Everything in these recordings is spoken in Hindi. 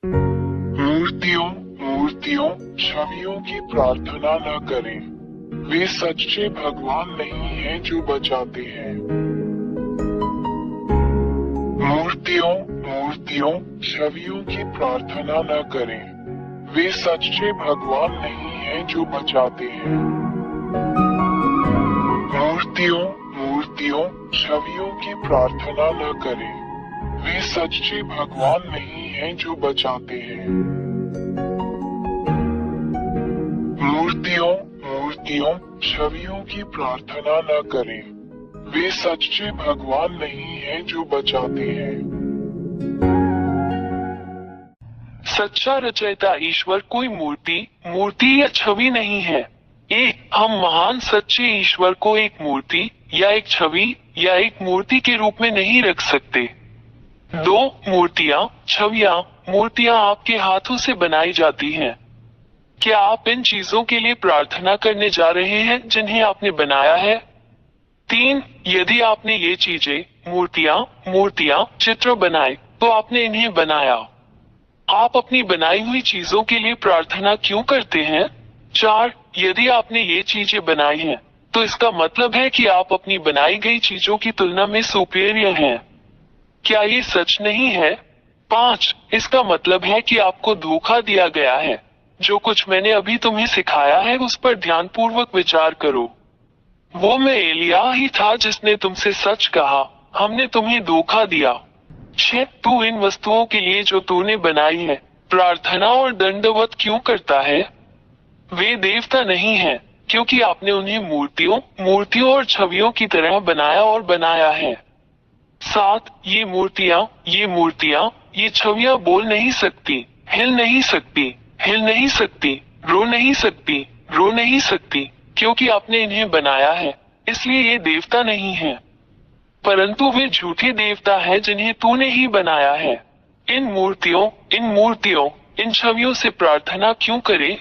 मूर्तियों मूर्तियों छवियों की प्रार्थना न करें। वे सच्चे भगवान नहीं हैं जो बचाते हैं। मूर्तियों मूर्तियों छवियों की प्रार्थना न करें। वे सच्चे भगवान नहीं हैं जो बचाते हैं। मूर्तियों मूर्तियों छवियों की प्रार्थना न करें। वे सच्चे भगवान नहीं हैं जो बचाते हैं। मूर्तियों मूर्तियों छवियों की प्रार्थना न करें। वे सच्चे भगवान नहीं हैं जो बचाते हैं। सच्चा रचयिता ईश्वर कोई मूर्ति या छवि नहीं है। हम महान सच्चे ईश्वर को एक मूर्ति या एक छवि या एक मूर्ति के रूप में नहीं रख सकते। दो मूर्तियां आपके हाथों से बनाई जाती हैं। क्या आप इन चीजों के लिए प्रार्थना करने जा रहे हैं जिन्हें आपने बनाया है? 3. यदि आपने ये चीजें मूर्तियां चित्र बनाए तो आपने इन्हें बनाया। आप अपनी बनाई हुई चीजों के लिए प्रार्थना क्यों करते हैं? 4. यदि आपने ये चीजें बनाई हैं तो इसका मतलब है कि आप अपनी बनाई गई चीजों की तुलना में सुपीरियर हैं। क्या ये सच नहीं है? 5. इसका मतलब है कि आपको धोखा दिया गया है। जो कुछ मैंने अभी तुम्हें सिखाया है उस पर ध्यानपूर्वक विचार करो। वो मैं एलिया ही था जिसने तुमसे सच कहा, हमने तुम्हें धोखा दिया। 6. तू इन वस्तुओं के लिए जो तूने बनाई है प्रार्थना और दंडवत क्यों करता है? वे देवता नहीं हैं, क्योंकि आपने उन्हें मूर्तियों और छवियों की तरह बनाया और बनाया है। 7. ये मूर्तियां, ये छवियां बोल नहीं सकती, हिल नहीं सकती, रो नहीं सकती, क्योंकि आपने इन्हें बनाया है, इसलिए ये देवता नहीं है। परंतु वे झूठे देवता हैं जिन्हें तूने ही बनाया है। इन मूर्तियों, इन छवियों से प्रार्थना क्यों करें?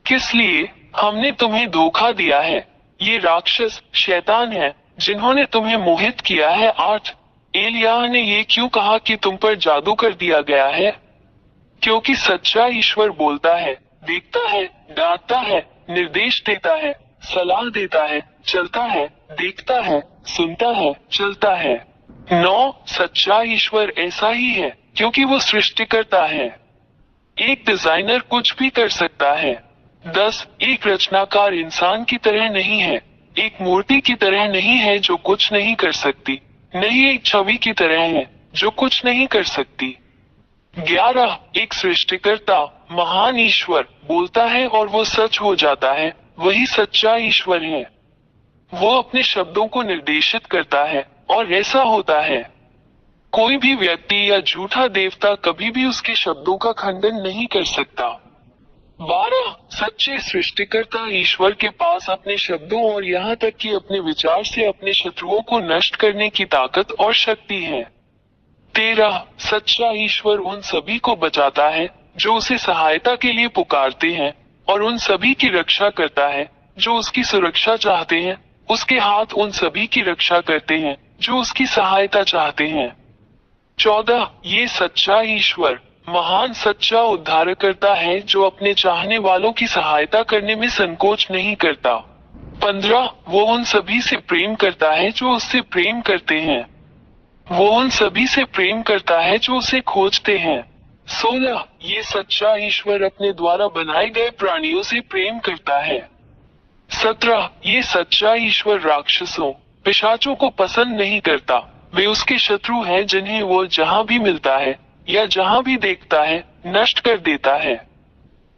किस लिए? हमने तुम्हें धोखा दिया है। ये राक्षस शैतान है जिन्होंने तुम्हें मोहित किया है। 8. एलिया ने ये क्यों कहा कि तुम पर जादू कर दिया गया है? क्योंकि सच्चा ईश्वर बोलता है, देखता है, डांटता है, निर्देश देता है, सलाह देता है, चलता है, देखता है, सुनता है, चलता है। 9. सच्चा ईश्वर ऐसा ही है क्योंकि वो सृष्टिकर्ता है। एक डिजाइनर कुछ भी कर सकता है। 10. एक रचनाकार इंसान की तरह नहीं है, एक मूर्ति की तरह नहीं है जो कुछ नहीं कर सकती, नहीं एक छवि की तरह है जो कुछ नहीं कर सकती। 11. एक सृष्टिकर्ता महान ईश्वर बोलता है और वो सच हो जाता है, वही सच्चा ईश्वर है। वो अपने शब्दों को निर्देशित करता है और ऐसा होता है। कोई भी व्यक्ति या झूठा देवता कभी भी उसके शब्दों का खंडन नहीं कर सकता। 12. सच्चे सृष्टिकर्ता ईश्वर के पास अपने शब्दों और यहाँ तक कि अपने विचार से अपने शत्रुओं को नष्ट करने की ताकत और शक्ति है। 13. सच्चा ईश्वर उन सभी को बचाता है जो उसे सहायता के लिए पुकारते हैं और उन सभी की रक्षा करता है जो उसकी सुरक्षा चाहते हैं। उसके हाथ उन सभी की रक्षा करते हैं जो उसकी सहायता चाहते हैं। 14. ये सच्चा ईश्वर महान सच्चा उद्धारकर्ता है जो अपने चाहने वालों की सहायता करने में संकोच नहीं करता। 15. वो उन सभी से प्रेम करता है जो उससे प्रेम करते हैं। वो उन सभी से प्रेम करता है जो उसे खोजते हैं। 16. ये सच्चा ईश्वर अपने द्वारा बनाए गए प्राणियों से प्रेम करता है। 17. ये सच्चा ईश्वर राक्षसों पिशाचों को पसंद नहीं करता, वे उसके शत्रु हैं जिन्हें वो जहां भी मिलता है या जहां भी देखता है नष्ट कर देता है।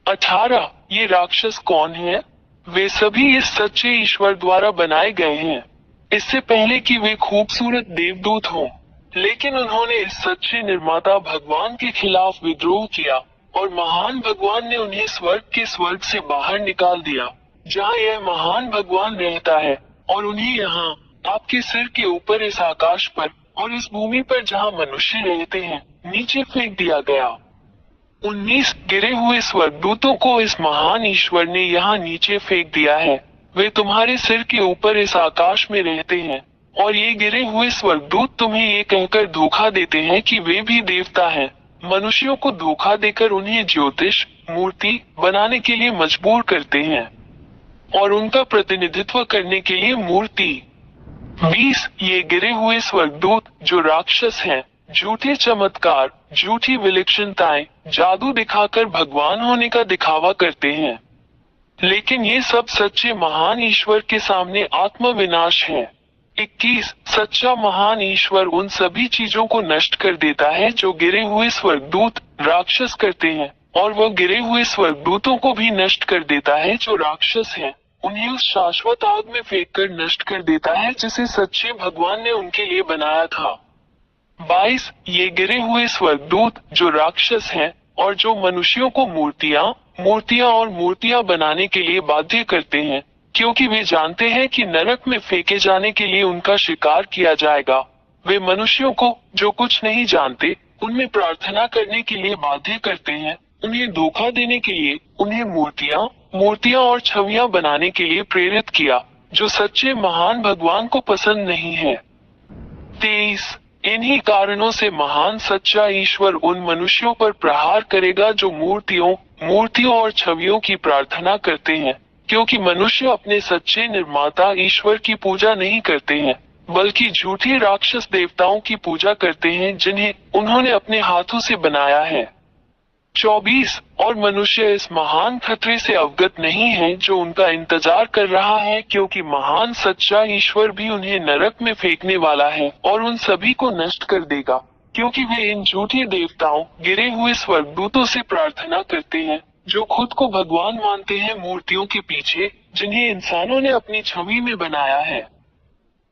18. ये राक्षस कौन है? वे सभी इस सच्चे ईश्वर द्वारा बनाए गए हैं, इससे पहले कि वे खूबसूरत देवदूत हों। लेकिन उन्होंने इस सच्चे निर्माता भगवान के खिलाफ विद्रोह किया और महान भगवान ने उन्हें स्वर्ग से बाहर निकाल दिया जहां यह महान भगवान रहता है, और उन्हें यहाँ आपके सिर के ऊपर इस आकाश पर और इस भूमि पर जहां मनुष्य रहते हैं नीचे फेंक दिया गया। 19 गिरे हुए स्वर्गदूतों को इस महान ईश्वर ने यहाँ नीचे फेंक दिया है। वे तुम्हारे सिर के ऊपर इस आकाश में रहते हैं और ये गिरे हुए स्वर्गदूत तुम्हें ये कहकर धोखा देते हैं कि वे भी देवता हैं, मनुष्यों को धोखा देकर उन्हें ज्योतिष मूर्ति बनाने के लिए मजबूर करते हैं और उनका प्रतिनिधित्व करने के लिए मूर्ति। 20 ये गिरे हुए स्वर्गदूत जो राक्षस हैं, झूठे चमत्कार, झूठी विलक्षणताएं, जादू दिखाकर भगवान होने का दिखावा करते हैं, लेकिन ये सब सच्चे महान ईश्वर के सामने आत्मविनाश है। 21 सच्चा महान ईश्वर उन सभी चीजों को नष्ट कर देता है जो गिरे हुए स्वर्गदूत राक्षस करते हैं, और वह गिरे हुए स्वर्गदूतों को भी नष्ट कर देता है जो राक्षस हैं, उन्हें उस शाश्वत आग में फेंककर नष्ट कर देता है जिसे सच्चे भगवान ने उनके लिए बनाया था। 22 ये गिरे हुए स्वर्गदूत जो राक्षस हैं और जो मनुष्यों को मूर्तियां बनाने के लिए बाध्य करते हैं, क्योंकि वे जानते हैं कि नरक में फेंके जाने के लिए उनका शिकार किया जाएगा। वे मनुष्यों को जो कुछ नहीं जानते उनमें प्रार्थना करने के लिए बाध्य करते हैं, उन्हें धोखा देने के लिए उन्हें मूर्तियां और छवियां बनाने के लिए प्रेरित किया, जो सच्चे महान भगवान को पसंद नहीं है। 23 इन्हीं कारणों से महान सच्चा ईश्वर उन मनुष्यों पर प्रहार करेगा जो मूर्तियों और छवियों की प्रार्थना करते हैं, क्योंकि मनुष्य अपने सच्चे निर्माता ईश्वर की पूजा नहीं करते हैं, बल्कि झूठे राक्षस देवताओं की पूजा करते हैं जिन्हें उन्होंने अपने हाथों से बनाया है। 24 और मनुष्य इस महान खतरे से अवगत नहीं है जो उनका इंतजार कर रहा है, क्योंकि महान सच्चा ईश्वर भी उन्हें नरक में फेंकने वाला है और उन सभी को नष्ट कर देगा, क्योंकि वे इन झूठे देवताओं गिरे हुए स्वर्गदूतों से प्रार्थना करते हैं जो खुद को भगवान मानते हैं, मूर्तियों के पीछे जिन्हें इंसानों ने अपनी छवि में बनाया है।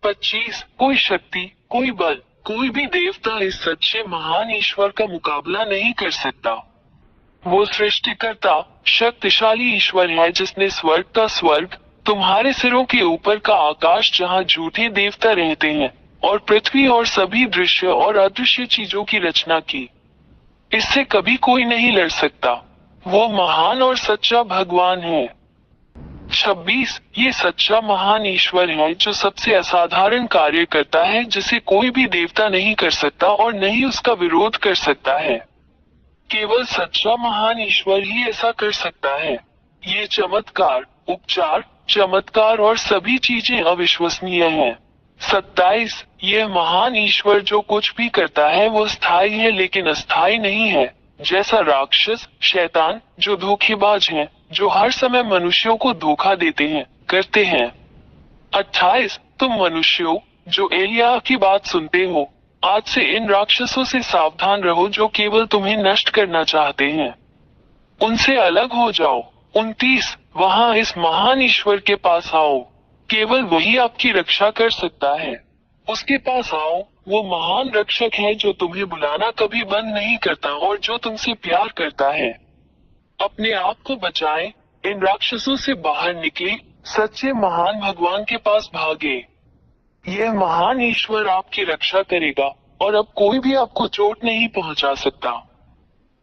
25 कोई शक्ति, कोई बल, कोई भी देवता इस सच्चे महान ईश्वर का मुकाबला नहीं कर सकता। वो सृष्टिकर्ता शक्तिशाली ईश्वर है जिसने स्वर्ग का स्वर्ग, तुम्हारे सिरों के ऊपर का आकाश जहाँ झूठे देवता रहते हैं, और पृथ्वी और सभी दृश्य और अदृश्य चीजों की रचना की। इससे कभी कोई नहीं लड़ सकता। वो महान और सच्चा भगवान है। 26 ये सच्चा महान ईश्वर है जो सबसे असाधारण कार्य करता है जिसे कोई भी देवता नहीं कर सकता और नहीं उसका विरोध कर सकता है। केवल सच्चा महान ईश्वर ही ऐसा कर सकता है। ये चमत्कार, उपचार, चमत्कार और सभी चीजें अविश्वसनीय हैं। 27 यह महान ईश्वर जो कुछ भी करता है वो स्थायी है लेकिन अस्थायी नहीं है, जैसा राक्षस, शैतान जो धोखेबाज हैं, जो हर समय मनुष्यों को धोखा देते हैं, करते हैं। 28 तुम मनुष्यों जो एलिया की बात सुनते हो, आज से इन राक्षसों से सावधान रहो जो केवल तुम्हें नष्ट करना चाहते हैं, उनसे अलग हो जाओ। 29 वहाँ इस महान ईश्वर के पास आओ, केवल वही आपकी रक्षा कर सकता है। उसके पास आओ, वो महान रक्षक है जो तुम्हें बुलाना कभी बंद नहीं करता और जो तुमसे प्यार करता है। अपने आप को बचाएं, इन राक्षसों से बाहर निकले, सच्चे महान भगवान के पास भागे। यह महान ईश्वर आपकी रक्षा करेगा और अब कोई भी आपको चोट नहीं पहुंचा सकता।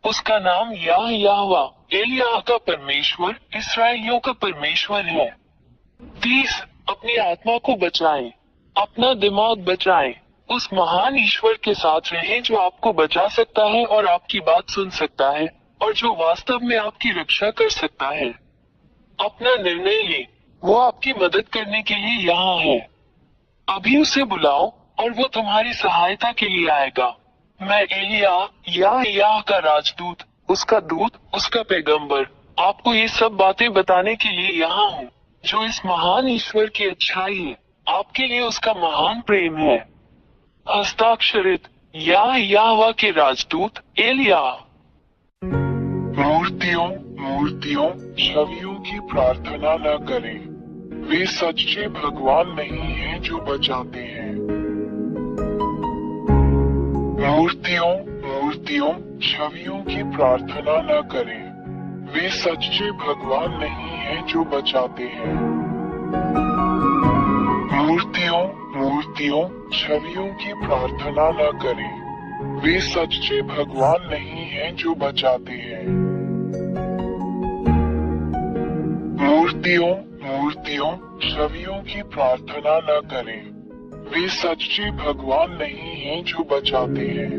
उसका नाम यहोवा, एलिया का परमेश्वर, इस्राएलियों का परमेश्वर है। 30 अपनी आत्मा को बचाएं, अपना दिमाग बचाएं, उस महान ईश्वर के साथ रहें जो आपको बचा सकता है और आपकी बात सुन सकता है और जो वास्तव में आपकी रक्षा कर सकता है। अपना निर्णय लें, वो आपकी मदद करने के लिए यहाँ है। अभी उसे बुलाओ और वो तुम्हारी सहायता के लिए आएगा। मैं एलिया का राजदूत, उसका दूत, उसका पैगंबर, आपको ये सब बातें बताने के लिए यहाँ हूँ, जो इस महान ईश्वर की अच्छाई है, आपके लिए उसका महान प्रेम है। हस्ताक्षरित यहोवा के राजदूत एलिया। मूर्तियों छवियों की प्रार्थना न करें, वे सच्चे भगवान नहीं हैं जो बचाते हैं। मूर्तियों छवियों की प्रार्थना न करें, वे सच्चे भगवान नहीं हैं जो बचाते हैं। मूर्तियों छवियों की प्रार्थना न करें, वे सच्चे भगवान नहीं हैं जो बचाते हैं। मूर्तियों छवियों की प्रार्थना न करें, वे सच्चे भगवान नहीं हैं जो बचाते हैं।